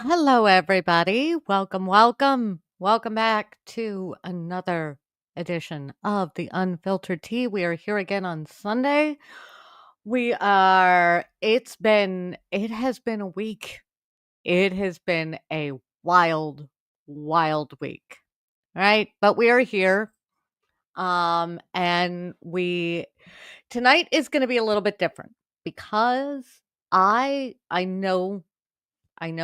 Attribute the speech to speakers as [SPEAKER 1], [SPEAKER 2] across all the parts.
[SPEAKER 1] Hello, everybody. Welcome back to another edition of the Unfiltered Tea. We are here again on Sunday. It has been a week. It has been a wild, wild week. All right. But we are here. And tonight is going to be a little bit different because I know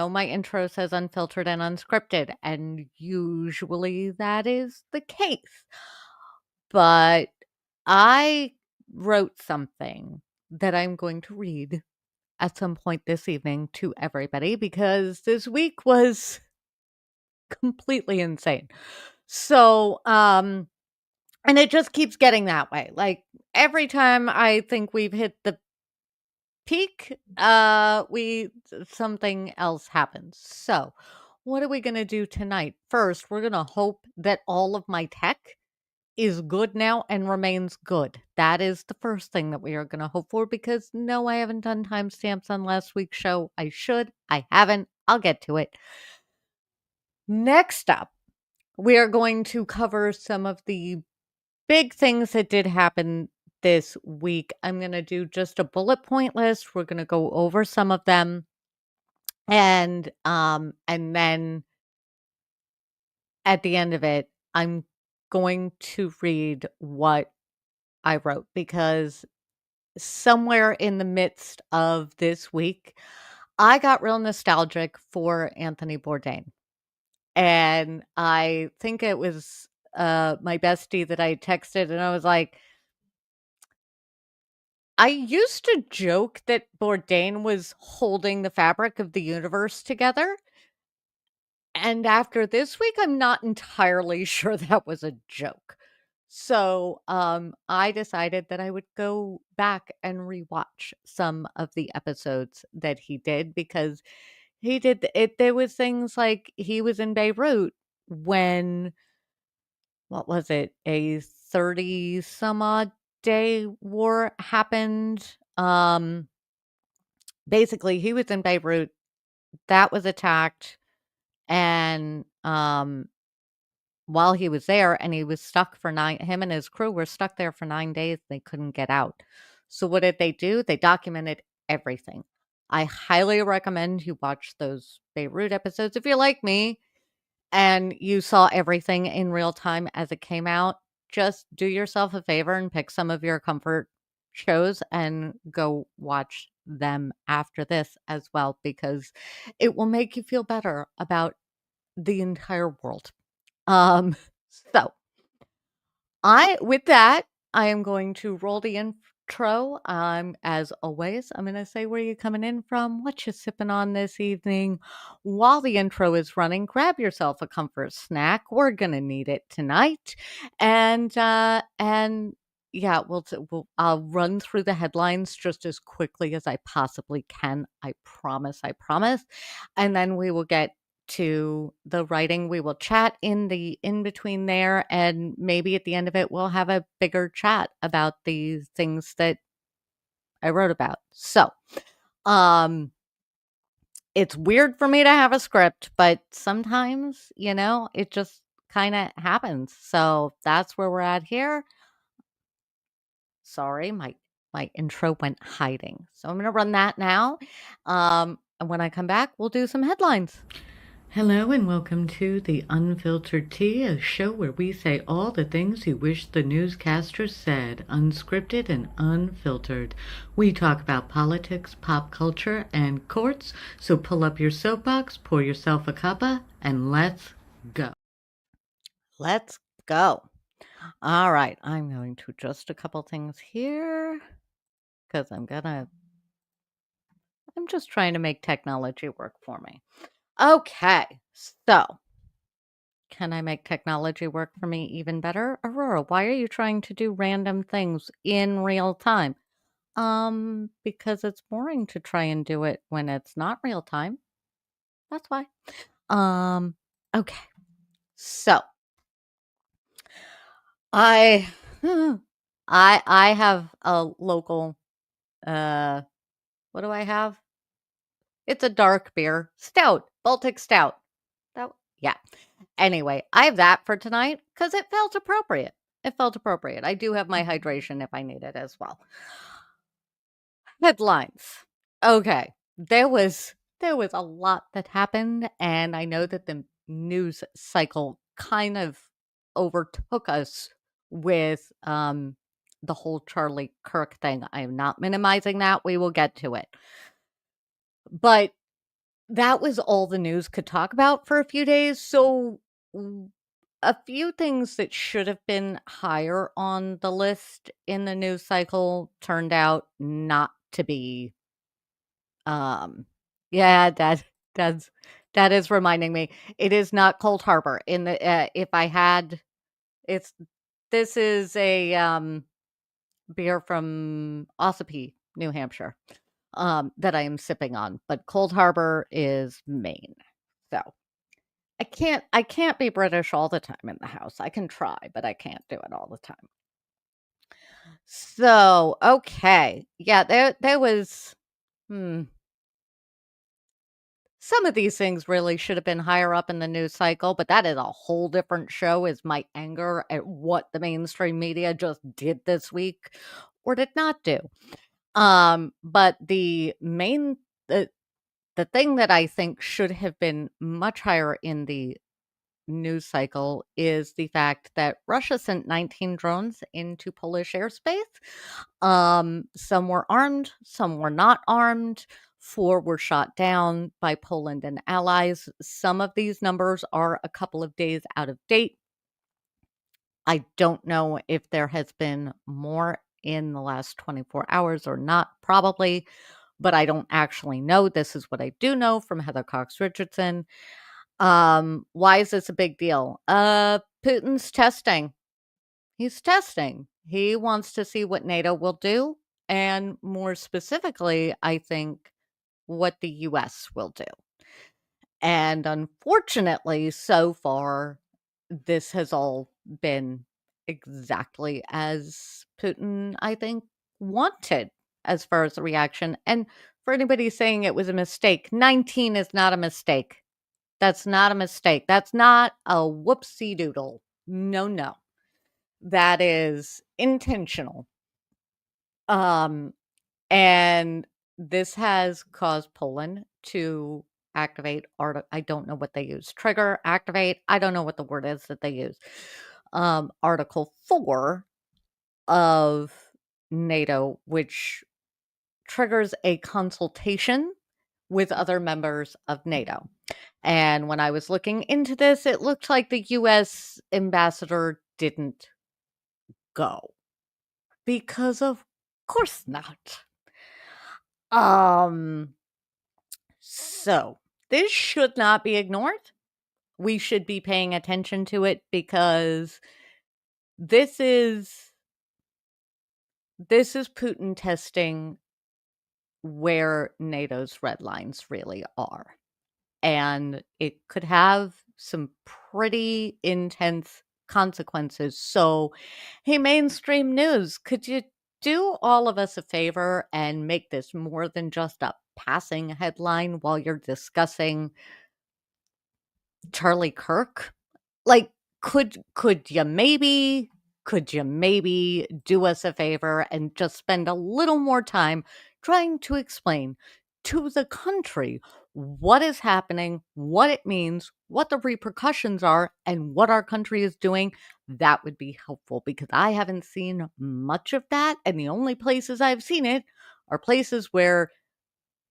[SPEAKER 1] my intro says unfiltered and unscripted, and usually that is the case. But I wrote something that I'm going to read at some point this evening to everybody because this week was completely insane. So, and it just keeps getting that way. Like every time I think we've hit the peak, we something else happens. So, what are we going to do tonight? First, we're going to hope that all of my tech is good now and remains good. That is the first thing that we are going to hope for because no, I haven't done timestamps on last week's show. I should. I haven't. I'll get to it. Next up, we are going to cover some of the big things that did happen this week. I'm going to do just a bullet point list. We're going to go over some of them and then at the end of it, I'm going to read what I wrote because somewhere in the midst of this week, I got real nostalgic for Anthony Bourdain. And I think it was my bestie that I texted, and I was like, I used to joke that Bourdain was holding the fabric of the universe together. And after this week, I'm not entirely sure that was a joke. So, I decided that I would go back and rewatch some of the episodes that he did because he did it. There was things like he was in Beirut when, what was it, a 30 some odd day war happened. Basically, he was in Beirut, that was attacked, and while he was there and he was stuck for him and his crew were stuck there for 9 days. They couldn't get out. So what did they do? They documented everything. I highly recommend you watch those Beirut episodes if you're like me and you saw everything in real time as it came out. Just do yourself a favor and pick some of your comfort shows and go watch them after this as well because it will make you feel better about the entire world. Um, so with that, I am going to roll the intro. As always, I'm going to say where you're coming in from, what you're sipping on this evening. While the intro is running, grab yourself a comfort snack. We're going to need it tonight. And yeah, I'll run through the headlines just as quickly as I possibly can. I promise. I promise. And then we will get to the writing. We will chat in between there, and maybe at the end of it, we'll have a bigger chat about the things that I wrote about. So, um, it's weird for me to have a script, but sometimes, it just kind of happens. So that's where we're at here. Sorry, my intro went hiding. So I'm going to run that now. And when I come back, we'll do some headlines. Hello and welcome to The Unfiltered Tea, a show where we say all the things you wish the newscasters said, unscripted and unfiltered. We talk about politics, pop culture, and courts, so pull up your soapbox, pour yourself a cuppa, and let's go. Let's go. All right, I'm going to adjust a couple things here because I'm just trying to make technology work for me. Okay, so can I make technology work for me even better? Aurora, why are you trying to do random things in real time? Because it's boring to try and do it when it's not real time. That's why. Um, okay. So I I have a local what do I have? It's a dark beer. Stout. Baltic Stout. That yeah. Anyway, I have that for tonight because it felt appropriate. It felt appropriate. I do have my hydration if I need it as well. Headlines. Okay. There was a lot that happened, and I know that the news cycle kind of overtook us with the whole Charlie Kirk thing. I am not minimizing that. We will get to it. But that was all the news could talk about for a few days. So a few things that should have been higher on the list in the news cycle turned out not to be. Yeah, that's that is reminding me. It is not Cold Harbor. In the if I had, it's this is a beer from Ossipee, New Hampshire, that I am sipping on. But Cold Harbor is Maine. So I can't be British all the time in the house. I can try, but I can't do it all the time. So, okay. Yeah, there was hmm, some of these things really should have been higher up in the news cycle, but that is a whole different show, is my anger at what the mainstream media just did this week or did not do. But the thing that I think should have been much higher in the news cycle is the fact that Russia sent 19 drones into Polish airspace. Some were armed, some were not armed. 4 were shot down by Poland and allies. Some of these numbers are a couple of days out of date. I don't know if there has been more in the last 24 hours or not, probably, but I don't actually know. This is what I do know from Heather Cox Richardson. Why is this a big deal? Putin's testing. He's testing. He wants to see what NATO will do, and more specifically, I think what the US will do. And unfortunately, so far, this has all been exactly as Putin, I think, wanted as far as the reaction. And for anybody saying it was a mistake, 19 is not a mistake. That's not a mistake. That's not a whoopsie doodle. No, no. That is intentional. Um, and this has caused Poland to activate I don't know what they use. Trigger, activate. I don't know what the word is that they use. Article 4 of NATO, which triggers a consultation with other members of NATO. And when I was looking into this, it looked like the US ambassador didn't go because of course not. Um so this should not be ignored. We should be paying attention to it because this is this is Putin testing where NATO's red lines really are. And it could have some pretty intense consequences. So, hey, mainstream news, could you do all of us a favor and make this more than just a passing headline while you're discussing Charlie Kirk? Like, could you maybe do us a favor and just spend a little more time trying to explain to the country what is happening, what it means, what the repercussions are, and what our country is doing? That would be helpful because I haven't seen much of that, and the only places I've seen it are places where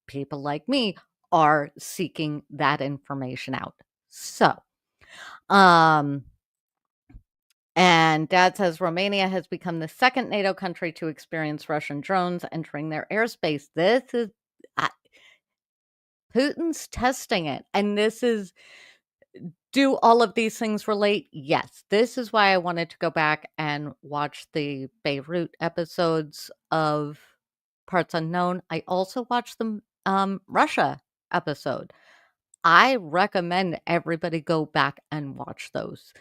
[SPEAKER 1] people like me are seeking that information out. So, um, and Dad says Romania has become the second NATO country to experience Russian drones entering their airspace. This is uh, Putin's testing it. And this is, do all of these things relate? Yes. This is why I wanted to go back and watch the Beirut episodes of Parts Unknown. I also watched the Russia episode. I recommend everybody go back and watch those.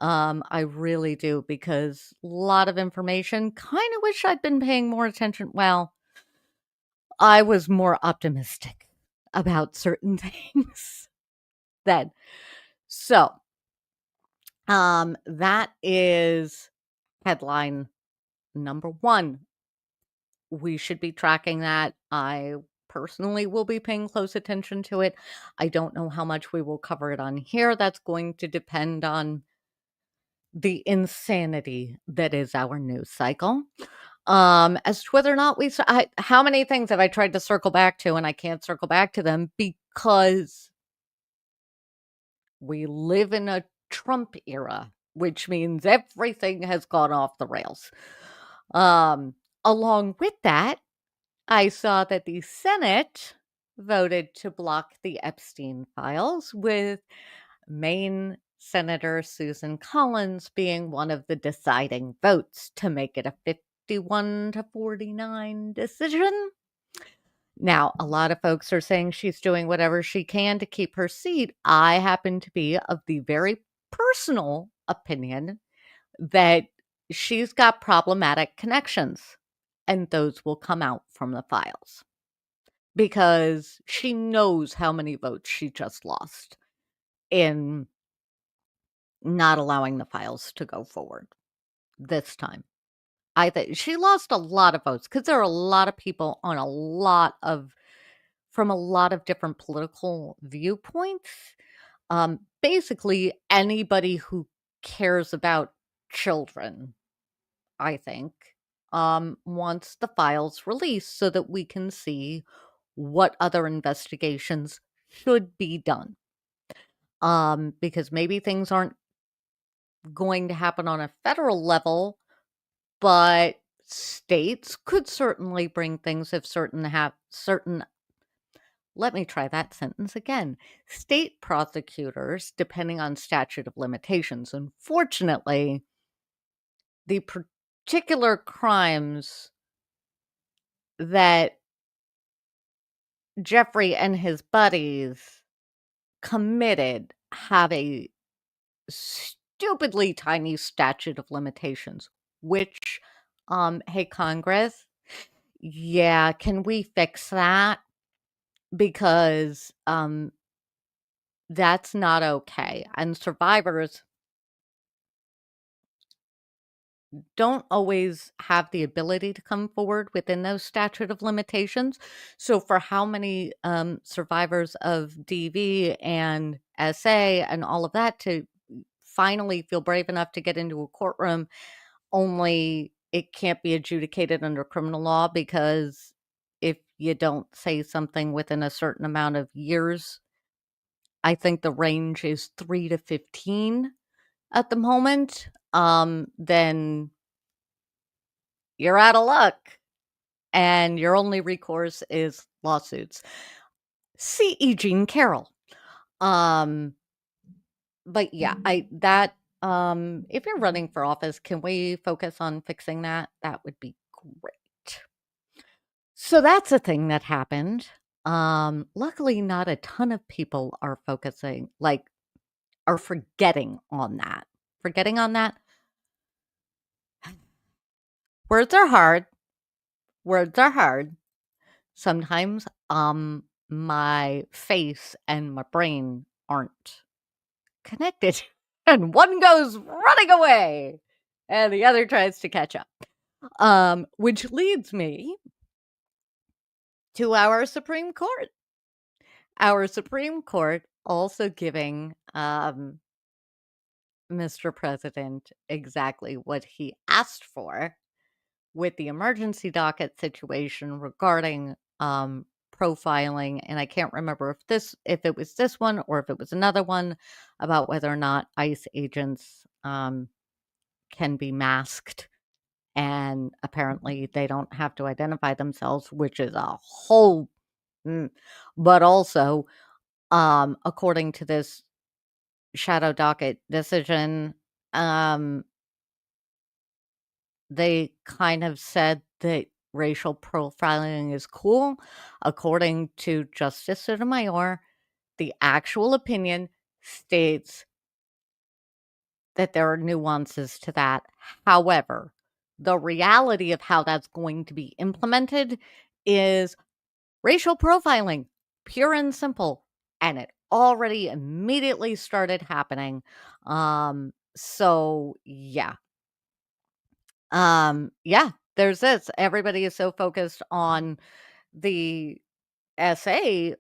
[SPEAKER 1] I really do because a lot of information. Kind of wish I'd been paying more attention. Well, I was more optimistic about certain things then. So, that is headline number 1. We should be tracking that. I personally will be paying close attention to it. I don't know how much we will cover it on here. That's going to depend on the insanity that is our news cycle. As to whether or not how many things have I tried to circle back to and I can't circle back to them because we live in a Trump era, which means everything has gone off the rails. Along with that, I saw that the Senate voted to block the Epstein files, with Maine Senator Susan Collins being one of the deciding votes to make it a 51-49 decision. Now, a lot of folks are saying she's doing whatever she can to keep her seat. I happen to be of the very personal opinion that she's got problematic connections, and those will come out from the files because she knows how many votes she just lost in not allowing the files to go forward this time. I think she lost a lot of votes because there are a lot of people on from a lot of different political viewpoints. Basically, anybody who cares about children, I think, wants the files released so that we can see what other investigations should be done. Because maybe things aren't going to happen on a federal level, but states could certainly bring things if certain let me try that sentence again. State prosecutors, depending on statute of limitations. Unfortunately, the particular crimes that Jeffrey and his buddies committed have a stupidly tiny statute of limitations, which, hey, Congress, yeah, can we fix that? Because, that's not okay. And survivors don't always have the ability to come forward within those statute of limitations. So for how many survivors of DV and SA and all of that to finally feel brave enough to get into a courtroom, only it can't be adjudicated under criminal law because if you don't say something within a certain amount of years, I think the range is 3 to 15 at the moment, then you're out of luck and your only recourse is lawsuits. See E. Jean Carroll. But yeah, if you're running for office, can we focus on fixing that? That would be great. So that's a thing that happened. Luckily not a ton of people are forgetting on that. Forgetting on that. Words are hard. Words are hard. Sometimes my face and my brain aren't connected and one goes running away and the other tries to catch up. Which leads me to our Supreme Court. Our Supreme Court also giving Mr. President exactly what he asked for with the emergency docket situation regarding profiling, and I can't remember if it was this one or if it was another one about whether or not ICE agents can be masked, and apparently they don't have to identify themselves, which is a whole. But also, according to this shadow docket decision, they kind of said that racial profiling is cool. According to Justice Sotomayor, the actual opinion states that there are nuances to that. However, the reality of how that's going to be implemented is racial profiling, pure and simple, and it already immediately started happening. So yeah. Yeah, there's this. Everybody is so focused on the SA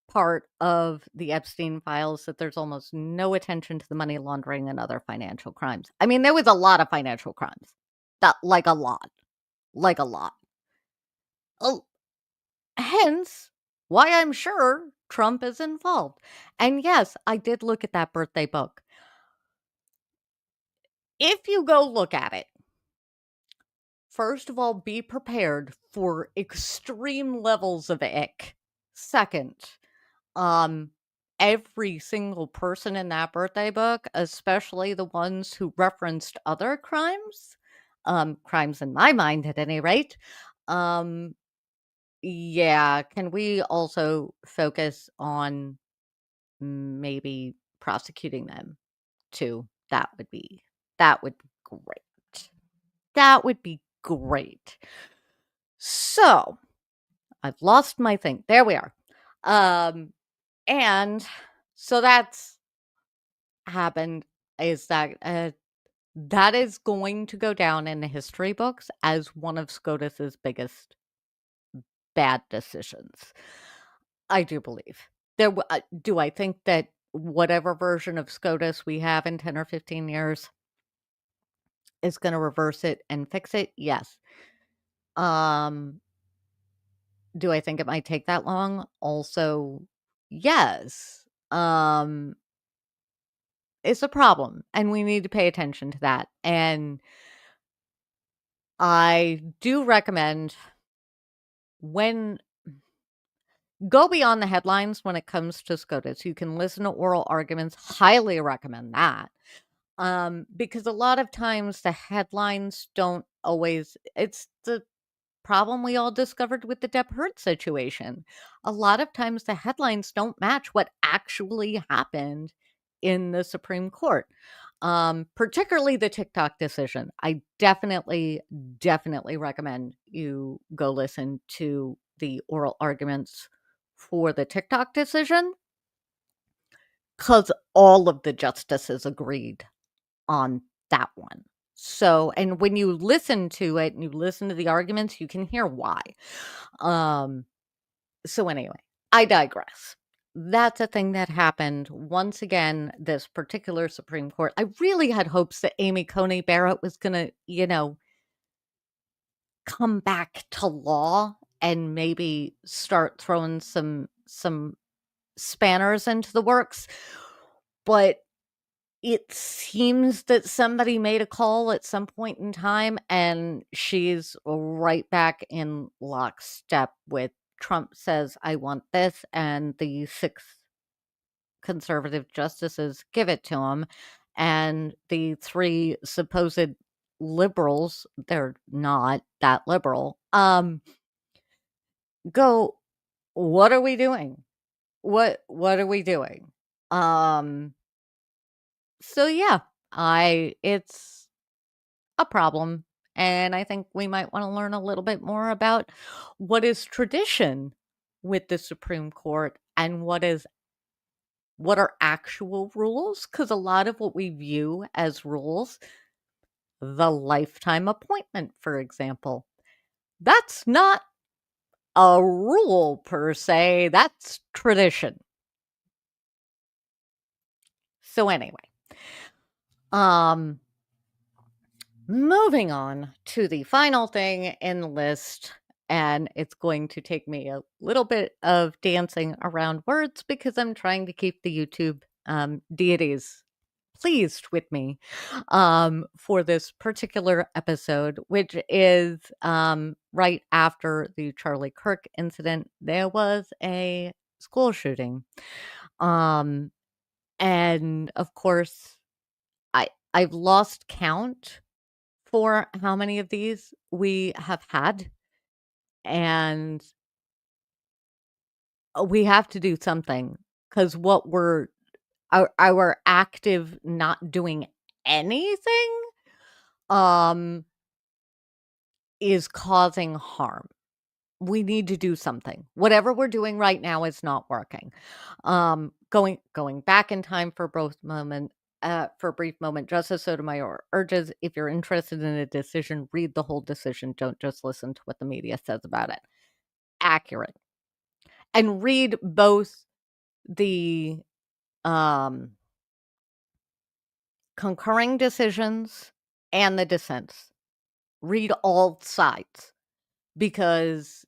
[SPEAKER 1] part of the Epstein files that there's almost no attention to the money laundering and other financial crimes. I mean, there was a lot of financial crimes. That like a lot. Like a lot. Oh, hence why I'm sure Trump is involved. And yes, I did look at that birthday book. If you go look at it, first of all, be prepared for extreme levels of ick. Second, um, every single person in that birthday book, especially the ones who referenced other crimes, crimes in my mind at any rate, um, yeah, can we also focus on maybe prosecuting them too? That would be great. That would be great. So, I've lost my thing. There we are. Um, and so that's happened is that that is going to go down in the history books as one of SCOTUS's biggest bad decisions. I do believe. Do I think that whatever version of SCOTUS we have in 10 or 15 years is going to reverse it and fix it? Yes. Um, do I think it might take that long? Also, yes. It's a problem, and we need to pay attention to that. And I do recommend when go beyond the headlines when it comes to SCOTUS. You can listen to oral arguments. Highly recommend that. Because a lot of times the headlines don't always it's the problem we all discovered with the Depp Heard situation. A lot of times the headlines don't match what actually happened in the Supreme Court. Particularly the TikTok decision. I definitely recommend you go listen to the oral arguments for the TikTok decision because all of the justices agreed on that one. So, and when you listen to it and you listen to the arguments, you can hear why. Um, so anyway, I digress. That's a thing that happened once again, this particular Supreme Court. I really had hopes that Amy Coney Barrett was gonna, come back to law and maybe start throwing some spanners into the works. But it seems that somebody made a call at some point in time, and she's right back in lockstep with Trump says, I want this, and the 6 conservative justices give it to him. And the 3 supposed liberals, they're not that liberal, go, what are we doing? What are we doing? Um, so yeah, it's a problem. And I think we might want to learn a little bit more about what is tradition with the Supreme Court and what are actual rules, because a lot of what we view as rules, the lifetime appointment, for example, that's not a rule per se, that's tradition. So anyway, um moving on to the final thing in the list, and it's going to take me a little bit of dancing around words because I'm trying to keep the YouTube deities pleased with me for this particular episode, which is right after the Charlie Kirk incident. There was a school shooting. Um, and of course, I've lost count for how many of these we have had, and we have to do something because what we're our active not doing anything um is causing harm. We need to do something. Whatever we're doing right now is not working. Going back in time for a brief moment, Justice Sotomayor urges if you're interested in a decision, read the whole decision. Don't just listen to what the media says about it. Accurate. And read both the um, concurring decisions and the dissents. Read all sides because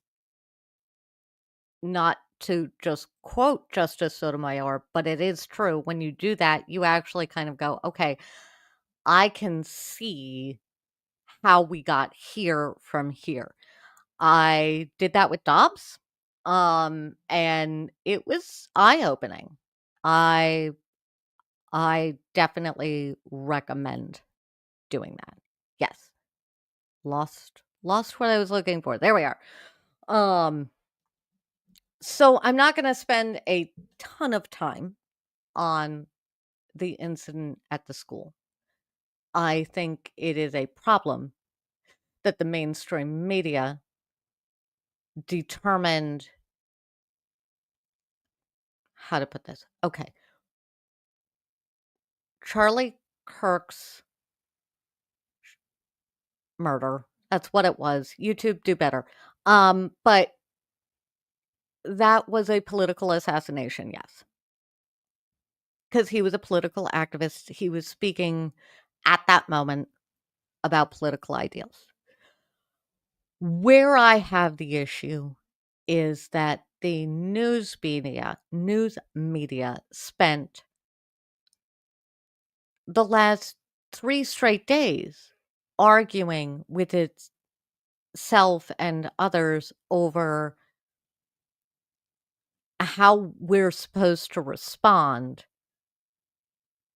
[SPEAKER 1] not to just quote Justice Sotomayor, but it is true. When you do that, you actually kind of go, okay, I can see how we got here from here. I did that with Dobbs, and it was eye-opening. I I definitely recommend doing that. Yes. Lost what I was looking for. There we are. Um, so I'm not gonna spend a ton of time on the incident at the school. I think it is a problem that the mainstream media determined how to put this. Okay. Charlie Kirk's murder. That's what it was. YouTube, do better. But that was a political assassination, yes. Because he was a political activist. He was speaking at that moment about political ideals. Where I have the issue is that the news media spent the last 3 straight days arguing with itself and others over how we're supposed to respond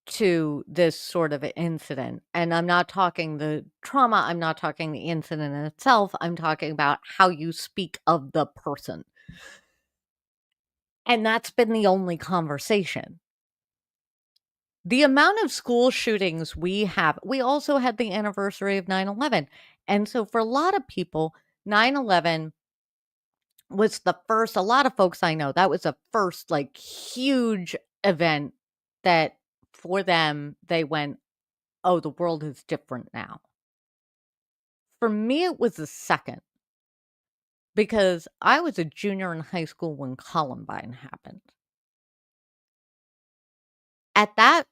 [SPEAKER 1] to this sort of incident. And I'm not talking the trauma, I'm not talking the incident in itself, I'm talking about how you speak of the person. And that's been the only conversation. The amount of school shootings we also had the anniversary of 9/11. And so for a lot of people, 9/11 was the first, a lot of folks I know, that was the first like huge event that for them they went, "Oh, the world is different now." For me, it was the second because I was a junior in high school when Columbine happened. At that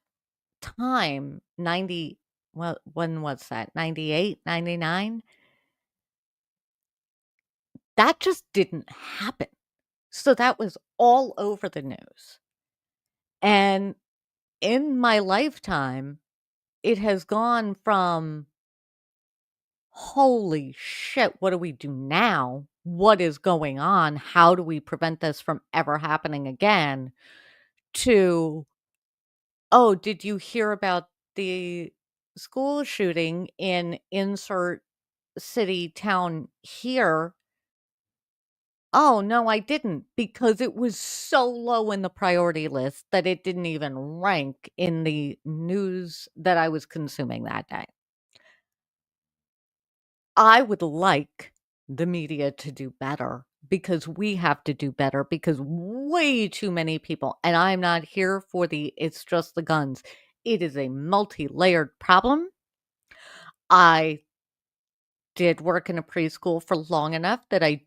[SPEAKER 1] time, 90, well, when was that? 98, 99. That just didn't happen. So that was all over the news. And in my lifetime, it has gone from, "Holy shit, what do we do now? What is going on? How do we prevent this from ever happening again?" to, "Oh, did you hear about the school shooting in insert city, town here?" "Oh, no, I didn't," because it was so low in the priority list that it didn't even rank in the news that I was consuming that day. I would like the media to do better because we have to do better because way too many people, and I'm not here for the "it's just the guns." It is a multi-layered problem. I did work in a preschool for long enough that I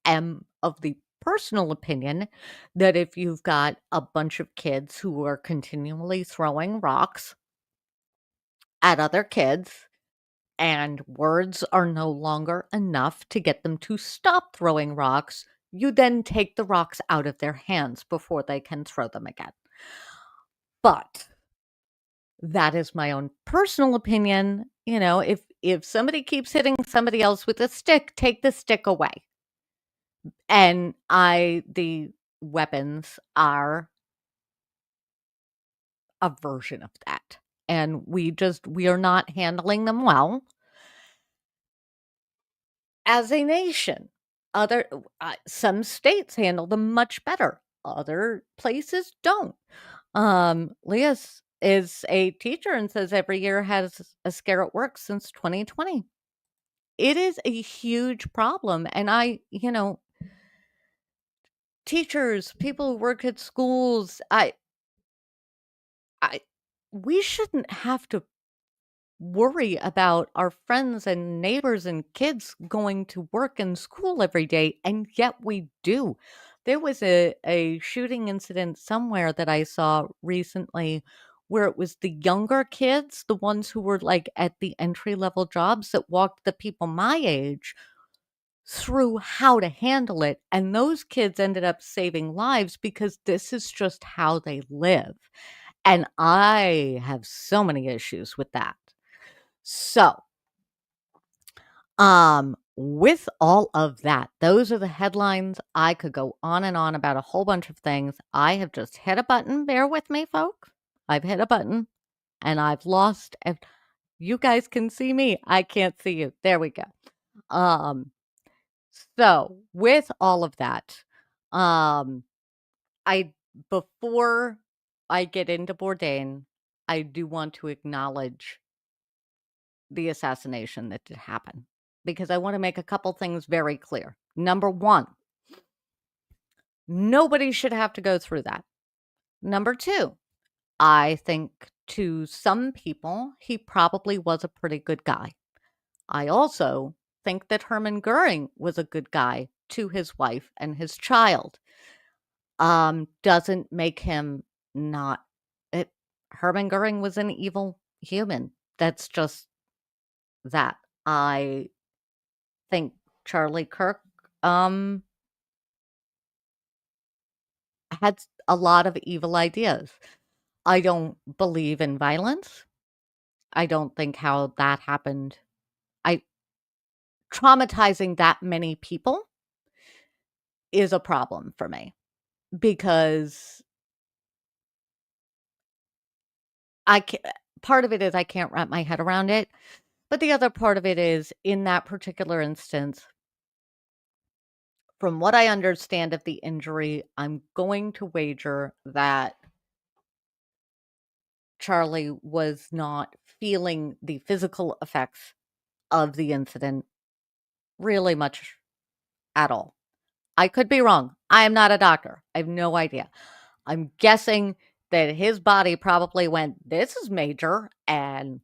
[SPEAKER 1] am of the personal opinion that if you've got a bunch of kids who are continually throwing rocks at other kids and words are no longer enough to get them to stop throwing rocks, you then take the rocks out of their hands before they can throw them again. But that is my own personal opinion. If somebody keeps hitting somebody else with a stick, take the stick away. And the weapons are a version of that. And we are not handling them well as a nation. Some states handle them much better. Other places don't. Leah is a teacher and says every year has a scare at work since 2020. it is a huge problem, and teachers, people who work at schools, I we shouldn't have to worry about our friends and neighbors and kids going to work and school every day, and yet we do. There was a shooting incident somewhere that I saw recently where it was the younger kids, the ones who were like at the entry level jobs that walked the people my age through how to handle it. And those kids ended up saving lives because this is just how they live. And I have so many issues with that. So, with all of that, those are the headlines. I could go on and on about a whole bunch of things. I have just hit a button. Bear with me, folks. I've hit a button and I've lost. And you guys can see me. I can't see you. There we go. Um, so with all of that, um, I before I get into Bourdain, I do want to acknowledge the assassination that did happen because I want to make a couple things very clear. Number one, nobody should have to go through that. Number two, I think to some people, he probably was a pretty good guy. I also think that Hermann Goering was a good guy to his wife and his child. Doesn't make him not it. Hermann Goering was an evil human. That's just that. I think Charlie Kirk um had a lot of evil ideas. I don't believe in violence. I don't think how that happened. I traumatizing that many people is a problem for me because I can part of it is I can't wrap my head around it, but the other part of it is in that particular instance, from what I understand of the injury, I'm going to wager that Charlie was not feeling the physical effects of the incident really much at all. I could be wrong. I am not a doctor. I have no idea. I'm guessing that his body probably went, "This is major," and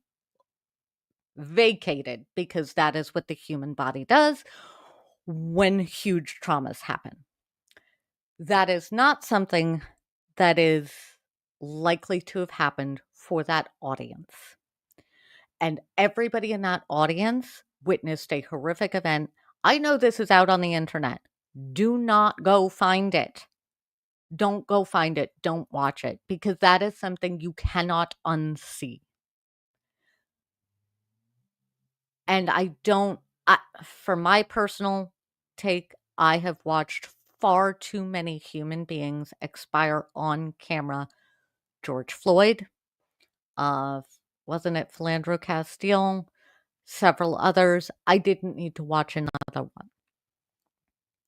[SPEAKER 1] vacated because that is what the human body does when huge traumas happen. That is not something that is likely to have happened for that audience. And everybody in that audience witnessed a horrific event. I know this is out on the internet. Do not go find it. Don't go find it. Don't watch it because that is something you cannot unsee. And for my personal take, I have watched far too many human beings expire on camera. George Floyd, uh, wasn't it Philandro Castile? Several others. I didn't need to watch another one.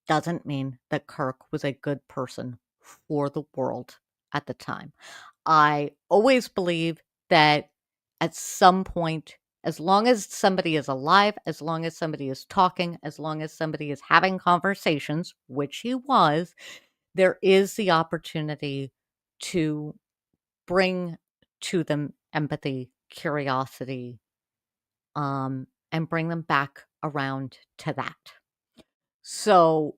[SPEAKER 1] Doesn't mean that Kirk was a good person for the world at the time. I always believe that at some point, as long as somebody is alive, as long as somebody is talking, as long as somebody is having conversations, which he was, there is the opportunity to bring to them empathy, curiosity, and bring them back around to that. So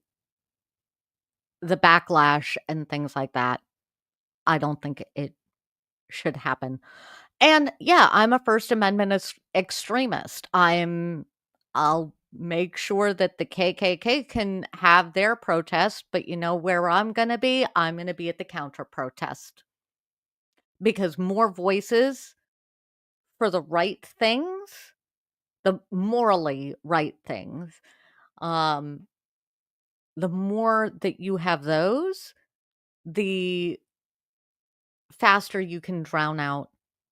[SPEAKER 1] the backlash and things like that, I don't think it should happen. And yeah, I'm a First Amendment extremist. I'll make sure that the KKK can have their protest, but you know where I'm going to be? I'm going to be at the counter protest because more voices for the right things, the morally right things, um, the more that you have those, the faster you can drown out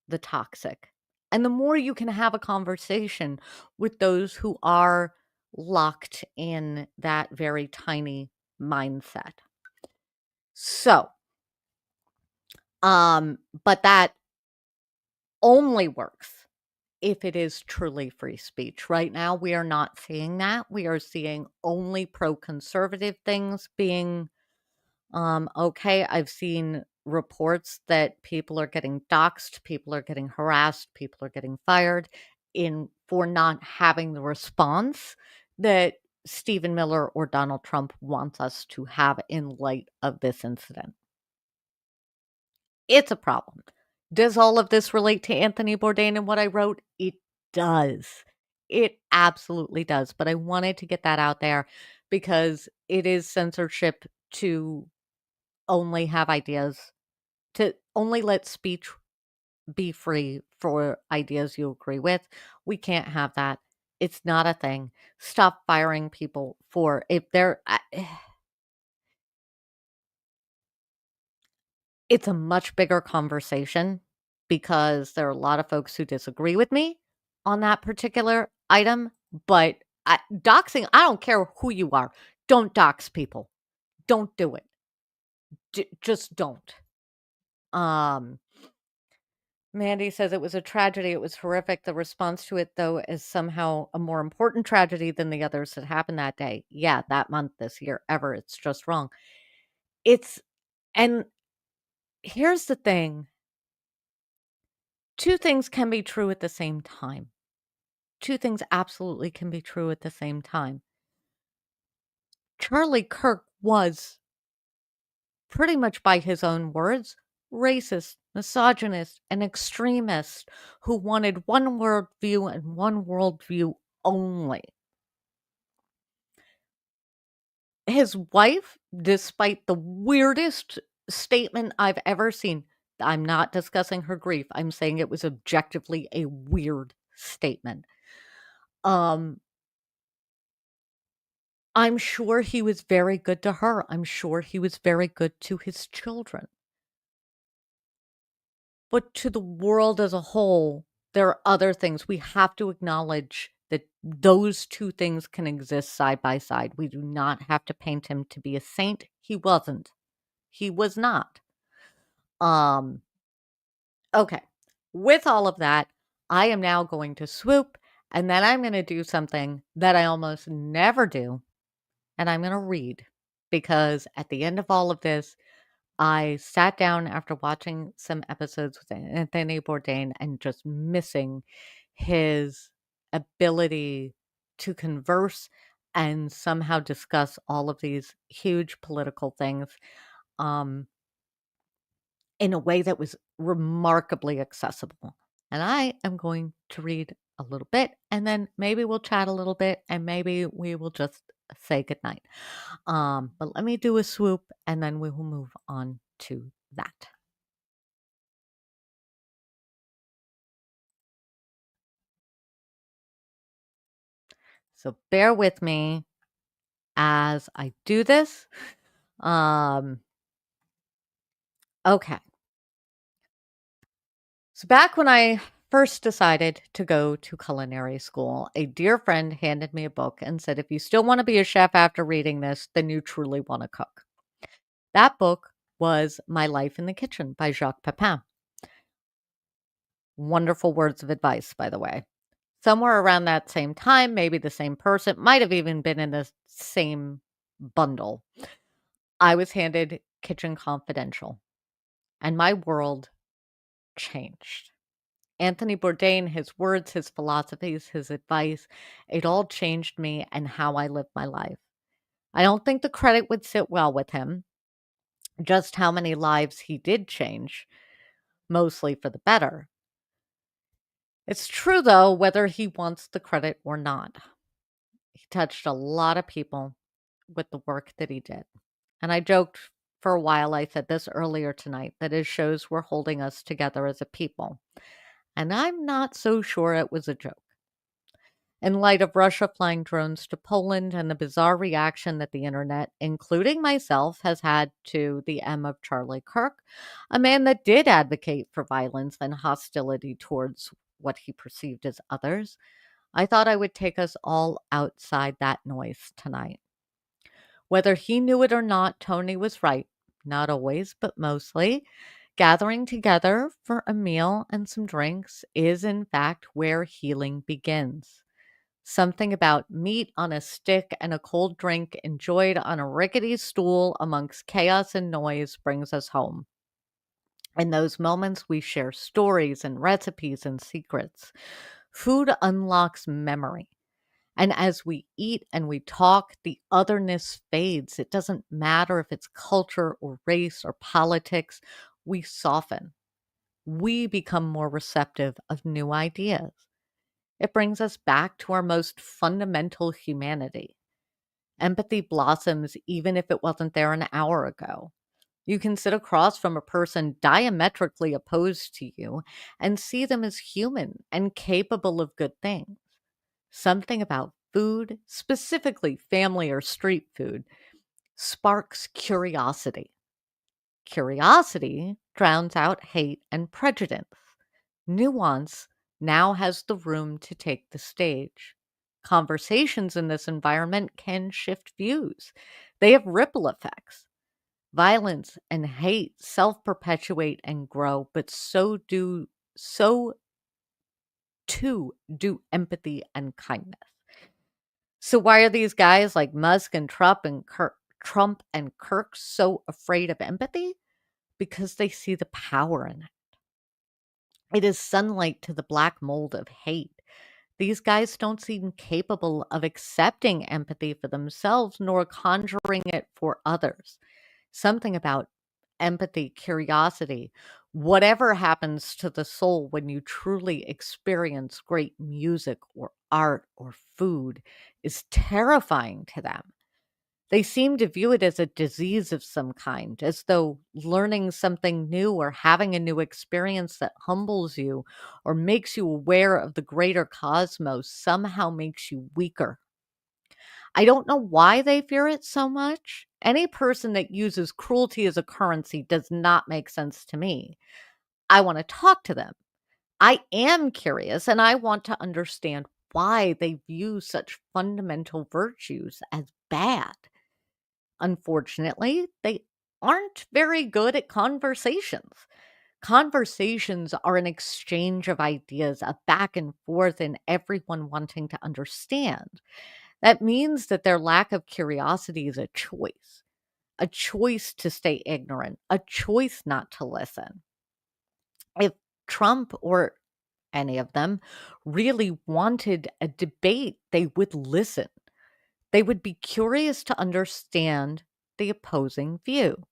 [SPEAKER 1] the toxic. And the more you can have a conversation with those who are locked in that very tiny mindset. So, but that only works if it is truly free speech. Right now, we are not seeing that. We are seeing only pro-conservative things being okay. I've seen reports that people are getting doxxed, people are getting harassed, people are getting fired in for not having the response that Stephen Miller or Donald Trump wants us to have in light of this incident. It's a problem. Does all of this relate to Anthony Bourdain and what I wrote? It does. It absolutely does. But I wanted to get that out there because it is censorship to only have ideas, to only let speech be free for ideas you agree with. We can't have that. It's not a thing. Stop firing people for if they're it's a much bigger conversation because there are a lot of folks who disagree with me on that particular item, but doxing, I don't care who you are. Don't dox people. Don't do it. Just don't. Um Mandy says it was a tragedy. It was horrific. The response to it, though, is somehow a more important tragedy than the others that happened that day. Yeah, that month, this year, ever. It's just wrong. It's, and here's the thing, two things can be true at the same time. Two things absolutely can be true at the same time. Charlie Kirk was, pretty much by his own words, racist, misogynist, and extremist who wanted one worldview and one worldview only. His wife, despite the weirdest statement I've ever seen, I'm not discussing her grief. I'm saying it was objectively a weird statement. Um, I'm sure he was very good to her. I'm sure he was very good to his children. But to the world as a whole, there are other things. We have to acknowledge that those two things can exist side by side. We do not have to paint him to be a saint. He wasn't. He was not. Um, okay. With all of that, I am now going to swoop and then I'm going to do something that I almost never do. And I'm going to read because at the end of all of this, I sat down after watching some episodes with Anthony Bourdain and just missing his ability to converse and somehow discuss all of these huge political things. In a way that was remarkably accessible. And I am going to read a little bit and then maybe we'll chat a little bit and maybe we will just say goodnight. But let me do a swoop and then we will move on to that. So bear with me as I do this. Okay. So back when I first decided to go to culinary school, a dear friend handed me a book and said, if you still want to be a chef after reading this, then you truly want to cook. That book was My Life in the Kitchen by Jacques Pepin. Wonderful words of advice, by the way. Somewhere around that same time, maybe the same person, might have even been in the same bundle. I was handed Kitchen Confidential, and my world changed. Anthony Bourdain, his words, his philosophies, his advice, it all changed me and how I live my life. I don't think the credit would sit well with him, just how many lives he did change, mostly for the better. It's true, though, whether he wants the credit or not. He touched a lot of people with the work that he did. And I joked for a while, I said this earlier tonight, that his shows were holding us together as a people. And I'm not so sure it was a joke. In light of Russia flying drones to Poland and the bizarre reaction that the internet, including myself, has had to the M of Charlie Kirk, a man that did advocate for violence and hostility towards what he perceived as others, I thought I would take us all outside that noise tonight. Whether he knew it or not, Tony was right. Not always, but mostly. Gathering together for a meal and some drinks is, in fact, where healing begins. Something about meat on a stick and a cold drink enjoyed on a rickety stool amongst chaos and noise brings us home. In those moments, we share stories and recipes and secrets. Food unlocks memory. And as we eat and we talk, the otherness fades. It doesn't matter if it's culture or race or politics. We soften. We become more receptive of new ideas. It brings us back to our most fundamental humanity. Empathy blossoms even if it wasn't there an hour ago. You can sit across from a person diametrically opposed to you and see them as human and capable of good things. Something about food, specifically family or street food, sparks curiosity. Curiosity drowns out hate and prejudice. Nuance now has the room to take the stage. Conversations in this environment can shift views. They have ripple effects. Violence and hate self-perpetuate and grow, but so too do empathy and kindness. So why are these guys like Musk and Trump and Kirk so afraid of empathy? Because they see the power in it. It is sunlight to the black mold of hate. These guys don't seem capable of accepting empathy for themselves nor conjuring it for others. Something about empathy, curiosity, whatever happens to the soul when you truly experience great music or art or food is terrifying to them. They seem to view it as a disease of some kind, as though learning something new or having a new experience that humbles you or makes you aware of the greater cosmos somehow makes you weaker. I don't know why they fear it so much. Any person that uses cruelty as a currency does not make sense to me. I want to talk to them. I am curious and I want to understand why they view such fundamental virtues as bad. Unfortunately, they aren't very good at conversations. Conversations are an exchange of ideas, a back and forth, and everyone wanting to understand. That means that their lack of curiosity is a choice to stay ignorant, a choice not to listen. If Trump or any of them really wanted a debate, they would listen. They would be curious to understand the opposing view.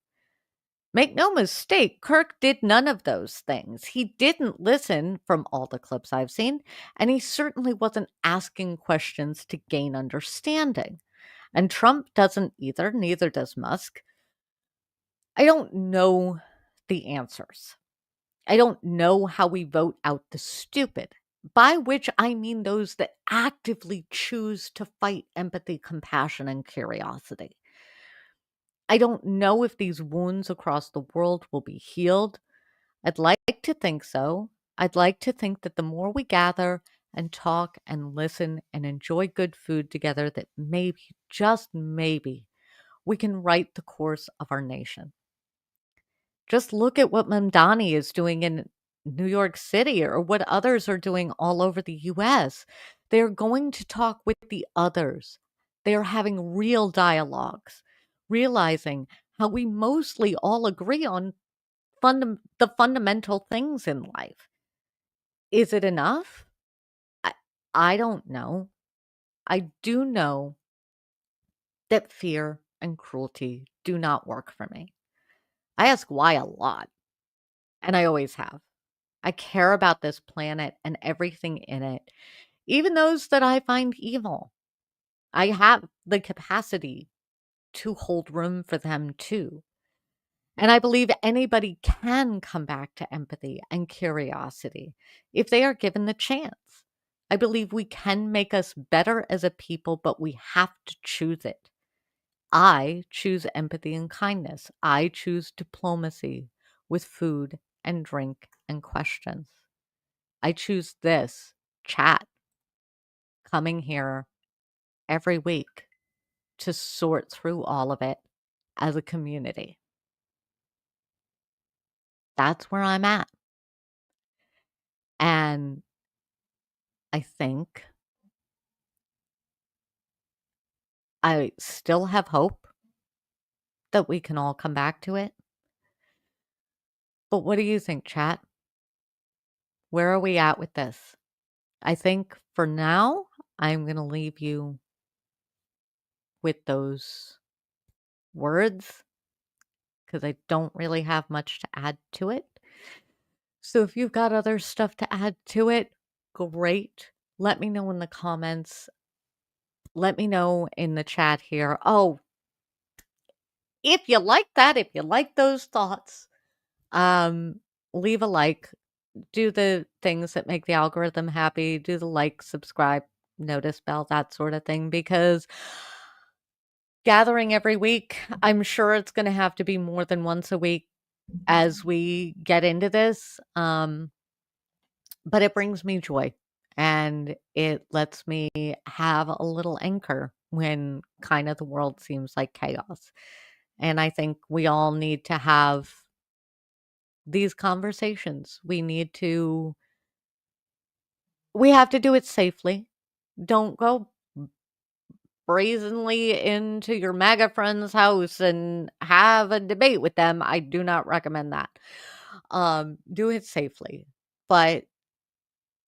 [SPEAKER 1] Make no mistake, Kirk did none of those things. He didn't listen from all the clips I've seen, and he certainly wasn't asking questions to gain understanding. And Trump doesn't either, neither does Musk. I don't know the answers. I don't know how we vote out the stupid, by which I mean those that actively choose to fight empathy, compassion, and curiosity. I don't know if these wounds across the world will be healed. I'd like to think so. I'd like to think that the more we gather and talk and listen and enjoy good food together, that maybe, just maybe, we can right the course of our nation. Just look at what Mamdani is doing in New York City or what others are doing all over the US. They're going to talk with the others. They are having real dialogues, realizing how we mostly all agree on the fundamental things in life. Is it enough? I, I don't know. I do know that fear and cruelty do not work for me. I ask why a lot, and I always have. I care about this planet and everything in it, even those that I find evil. I have the capacity to hold room for them too. And I believe anybody can come back to empathy and curiosity if they are given the chance. I believe we can make us better as a people, but we have to choose it. I choose empathy and kindness. I choose diplomacy with food and drink and questions. I choose this chat, coming here every week to sort through all of it as a community. That's where I'm at. And I think I still have hope that we can all come back to it. But what do you think, chat? Where are we at with this? I think for now, I'm going to leave you with those words because I don't really have much to add to it. So if you've got other stuff to add to it, great. Let me know in the comments. Let me know in the chat here. Oh, if you like that, if you like those thoughts, leave a like. Do the things that make the algorithm happy. Do the like, subscribe, notice bell, that sort of thing. Because gathering every week, I'm sure it's going to have to be more than once a week as we get into this. But it brings me joy and it lets me have a little anchor when kind of the world seems like chaos. And I think we all need to have these conversations. We have to do it safely. Don't go brazenly into your MAGA friend's house and have a debate with them. I do not recommend that. Do it safely. But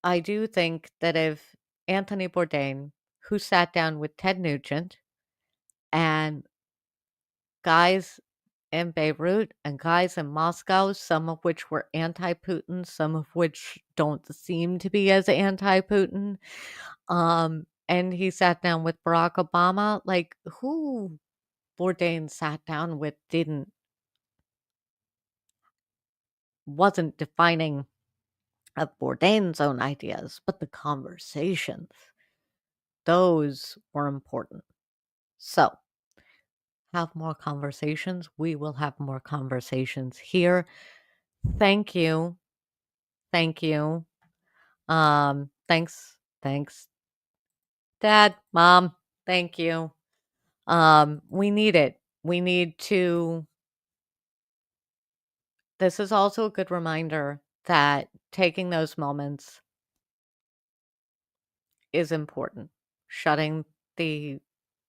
[SPEAKER 1] I do think that if Anthony Bourdain, who sat down with Ted Nugent and guys in Beirut and guys in Moscow, some of which were anti-Putin, some of which don't seem to be as anti-Putin, and he sat down with Barack Obama, like who Bourdain sat down with wasn't defining of Bourdain's own ideas, but the conversations. Those were important. So, have more conversations. We will have more conversations here. Thank you. Thank you. Thanks, Dad, Mom. Thank you. We need it. We need to. This is also a good reminder that taking those moments is important. Shutting the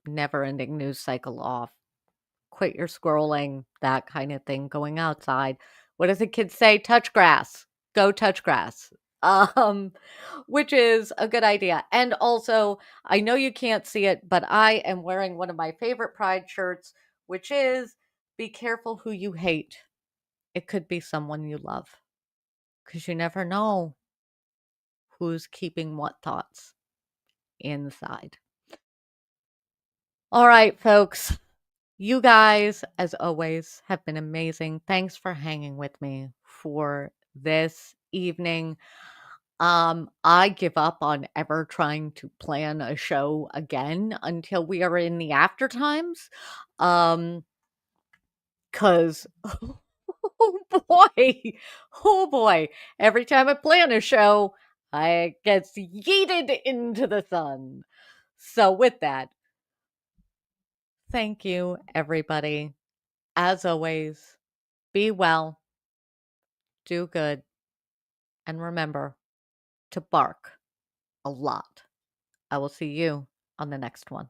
[SPEAKER 1] never ending news cycle off. Quit your scrolling, that kind of thing, going outside. What does the kids say? Touch grass. Go touch grass. Um, which is a good idea. And also, I know you can't see it, but I am wearing one of my favorite Pride shirts, which is be careful who you hate. It could be someone you love because you never know who's keeping what thoughts inside. All right, folks. You guys, as always, have been amazing. Thanks for hanging with me for this evening. I give up on ever trying to plan a show again until we are in the after times. Cause oh boy, oh boy, every time I plan a show, I gets yeeted into the sun. So with that, thank you everybody. As always, be well, do good, and remember to bark a lot. I will see you on the next one.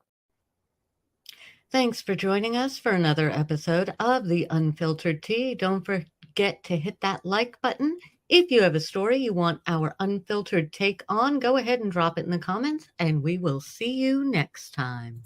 [SPEAKER 1] Thanks for joining us for another episode of The Unfiltered Tea. Don't forget to hit that like button. If you have a story you want our unfiltered take on, go ahead and drop it in the comments, and we will see you next time.